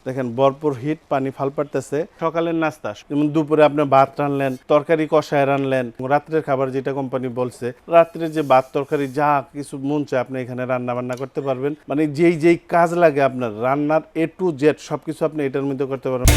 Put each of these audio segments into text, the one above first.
দেখেন ভরপুর হিট, পানি ফাল পারতেছে। সকালের নাস্তা যেমন দুপুরে আপনি ভাত রানলেন, তরকারি কষায় রানলেন, রাত্রের খাবার যেটা কোম্পানি বলছে, রাত্রে যে ভাত তরকারি যা কিছু মন চায় আপনি এখানে রান্না বান্না করতে পারবেন। মানে যেই কাজ লাগে আপনার রান্নার A to Z সবকিছু আপনি এটার মধ্যে করতে পারবেন।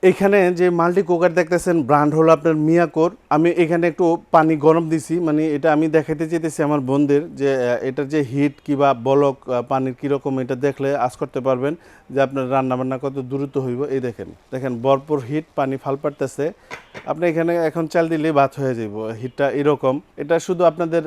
এখানে যে মাল্টি কুকার দেখতেছেন ব্র্যান্ড হলো আপনার মিয়াকোর। আমি এখানে একটু পানি গরম দিছি, মানে এটা আমি দেখাইতে চাইতেছি আমার বোনদের যে এটার যে হিট কিবা বলক পানির কীরকম এটা দেখলে আজ করতে পারবেন যে আপনার রান্না বান্না কত দ্রুত হইব। এই দেখেন ভরপুর হিট, পানি ফাল পারতেছে। আপনি এখানে এখন চাল দিলে ভাত হয়ে যাব। হিটটা এরকম, এটা শুধু আপনাদের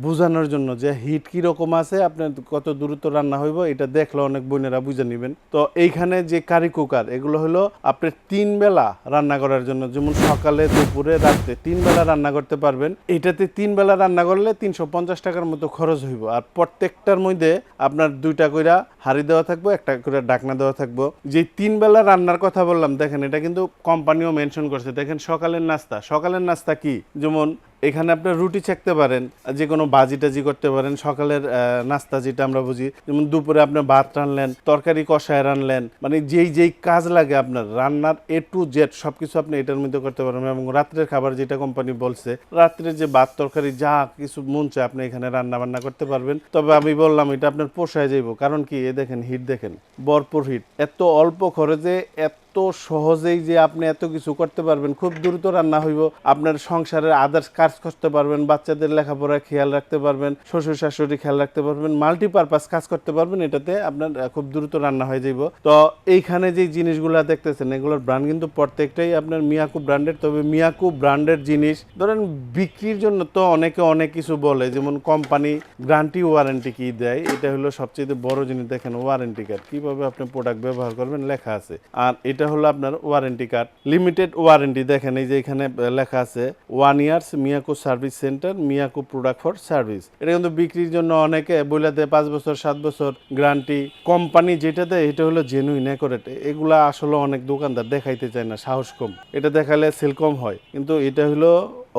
বোঝানোর জন্য যে হিট কীরকম আছে, আপনার কত দ্রুত রান্না হইব এটা দেখলে অনেক বোনেরা বুঝে নেবেন। তো এইখানে যে কারি কুকার এগুলো হলো আপনার 3 বেলা রান্না করার জন্য, যেমন সকালে দুপুরে রাতে 3 বেলা রান্না করতে পারবেন। এটাতে 3 বেলা রান্না করলে 350 টাকার মতো খরচ হইব। আর প্রত্যেকটার মধ্যে আপনার 2টা কইরা হাঁড়ি দেওয়া থাকবো, একটা করে ডাকনা দেওয়া থাকবো। যে 3 বেলা রান্নার কথা বললাম দেখেন এটা কিন্তু কোম্পানিও মেনশন করছে। দেখেন সকালের নাস্তা কি, যেমন এখানে আপনার রুটি চেকতে পারেন, যে কোনো বাজি টাজি করতে পারেন। সকালের নাস্তা যেটা আমরা বুঝি, যেমন দুপুরে আপনি ভাত রানলেন, তরকারি কষায় রানলেন, মানে যেই কাজ লাগে আপনার রান্নার A to Z সবকিছু আপনি এটার মধ্যে করতে পারবেন। এবং রাত্রের খাবার যেটা কোম্পানি বলছে, রাত্রে যে ভাত তরকারি যা কিছু মন চায় আপনি এখানে রান্না বান্না করতে পারবেন। তবে আমি বললাম এটা আপনার পোষায় যাইব, কারণ কি এ দেখেন হিট, দেখেন ভরপুর হিট, এত অল্প খরচে এত সহজেই যে আপনি এত কিছু করতে পারবেন। খুব দ্রুত রান্না হইব, আপনার সংসারের আদার্স কাজ করতে পারবেন, বাচ্চাদের লেখাপড়া খেয়াল রাখতে পারবেন, শ্বশুর শাশুড়ি খেয়াল রাখতে পারবেন, মাল্টিপারপাস কাজ করতে পারবেন। এটাতে আপনার খুব দ্রুত রান্না হয়ে যাইব। তো এইখানে যে জিনিসগুলো দেখতেছেন এগুলোর ব্র্যান্ড কিন্তু প্রত্যেকটাই আপনার মিয়াকো ব্র্যান্ডের। তবে মিয়াকো ব্র্যান্ডের জিনিস ধরেন বিক্রির জন্য তো অনেকে অনেক কিছু বলে, যেমন কোম্পানি গ্যারান্টি ওয়ারেন্টি কি দেয়, এটা হলো সবচেয়ে বড় জিনিস। দেখেন ওয়ারেন্টি কার্ড কিভাবে আপনি প্রোডাক্ট ব্যবহার করবেন লেখা আছে। আর এটা হলো আপনার ওয়ারেন্টি কার্ড, লিমিটেড ওয়ারেন্টি। দেখেন এই যে এখানে লেখা আছে 1 years Miyako service centre, Miyako product for service. এটা কিন্তু বিক্রির জন্য অনেকে বলে দেয় 5 বছর 7 বছর গ্যারান্টি। কোম্পানি যেটা দেয় এটা হলো জেনুইন অ্যাকুরেট। এগুলা আসলে অনেক দোকানদার দেখাইতে চায় না, সাহস কম, এটা দেখালে সেল কম হয়। কিন্তু এটা হলো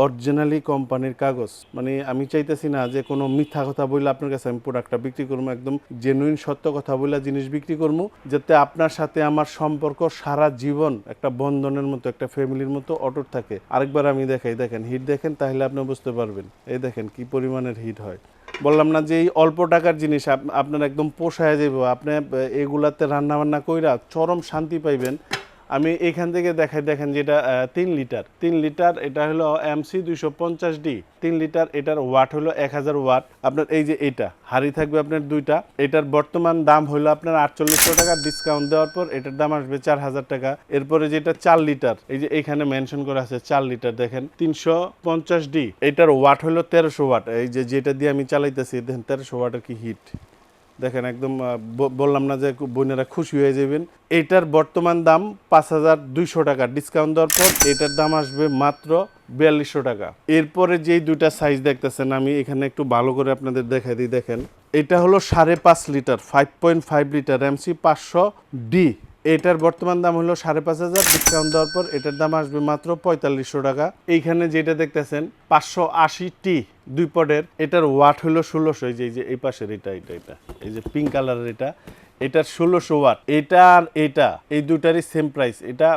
অরিজিনালি কোম্পানির কাগজ। মানে আমি চাইতেছি না যে কোনো মিথ্যা কথা বলে আপনার কাছে আমি প্রোডাক্টটা বিক্রি করবো, একদম জেনুইন সত্য কথা বলে জিনিস বিক্রি করবো, যাতে আপনার সাথে আমার সম্পর্ক সারা জীবন একটা বন্ধনের মতো, একটা ফ্যামিলির মতো অটুট থাকে। আরেকবার আমি দেখাই, দেখেন হিট দেখেন, তাহলে আপনি বুঝতে পারবেন। এই দেখেন কি পরিমাণের হিট হয়। বললাম না যে এই অল্প টাকার জিনিস আপনার একদম পোষায় যাব। আপনি এগুলাতে রান্না বান্না কইরা চরম শান্তি পাইবেন। আমি এখান থেকে দেখাই, দেখেন যেটা 3 লিটার, এটা হলো MC 250D 3 লিটার। এটার ওয়াট হলো 1000 ওয়াট। আপনার এই যে এটা হাড়ি থাকবে আপনার 2টা। এটার বর্তমান দাম হলো আপনার 4800 টাকা, ডিসকাউন্ট দেওয়ার পর এটার দাম আসবে 4000 টাকা। এরপরে যেটা 4 লিটার, এই যে এখানে মেনশন করা আছে 4 লিটার, দেখেন 350D, এটার ওয়াট হলো 1300 ওয়াট। এই যে যেটা দিয়ে আমি চালাইতেছি দেখেন 1300 ওয়াটের কি হিট দেখেন। একদম বললাম না যে বোনেরা খুশি হয়ে যাবেন। এটার বর্তমান দাম 5200 টাকা, ডিসকাউন্ট দেওয়ার পর এটার দাম আসবে মাত্র 4200 টাকা। এরপরে যেই 2টা সাইজ দেখতেছেন আমি এখানে একটু ভালো করে আপনাদের দেখাই দিই। দেখেন এটা হলো 5.5 লিটার, 5.5 লিটার MC 500D। এটার বর্তমান দাম হলো 5500, ডিসকাউন্ট দেওয়ার পর এটার দাম আসবে মাত্র 4500 টাকা। এইখানে যেটা দেখতেছেন 580T 2 পটের, এটার ওয়াট হলো 1600। এই যে এই পাশের এটা এই যে পিঙ্ক কালারের এটার 1600 ওয়াট। এটা আর এটা এই দুটারই সেম প্রাইস। এটা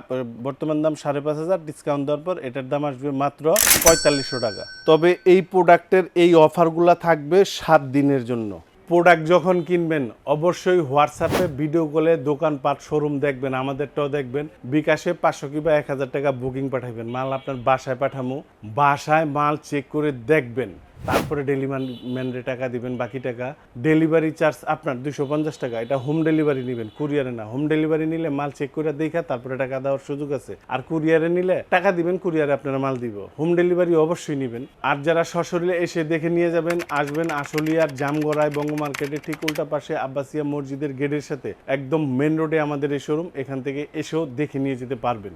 বর্তমান দাম 5500, ডিসকাউন্ট দেওয়ার পর এটার দাম আসবে মাত্র 4500 টাকা। তবে এই প্রোডাক্টের এই অফারগুলো থাকবে 7 দিনের জন্য। প্রোডাক্ট যখন কিনবেন অবশ্যই হোয়াটসঅ্যাপে ভিডিও কলে দোকানপাট শোরুম দেখবেন, আমাদেরটাও দেখবেন। বিকাশে 500 কিংবা 1000 টাকা বুকিং পাঠাবেন, মাল আপনার বাসায় পাঠামো। বাসায় মাল চেক করে দেখবেন, তারপরে ডেলিভারি টাকা দিবেন। বাকি টাকা ডেলিভারি চার্জ আপনার 250 টাকা। এটা হোম ডেলিভারি নেবেন, কুরিয়ারে না। হোম ডেলিভারি নিলে মাল চেক করে দেখা তারপরে টাকা দেওয়ার সুযোগ আছে। আর কুরিয়ারে নিলে টাকা দিবেন, কুরিয়ারে আপনারা মাল দিব। হোম ডেলিভারি অবশ্যই নেবেন। আর যারা সশরীরে এসে দেখে নিয়ে যাবেন, আসবেন আশুলিয়ার জামগড়ায় বঙ্গ মার্কেটে ঠিক উল্টা পাশে আব্বাসিয়া মসজিদের গেটের সাথে একদম মেন রোডে আমাদের এই শোরুম। এখান থেকে এসেও দেখে নিয়ে যেতে পারবেন।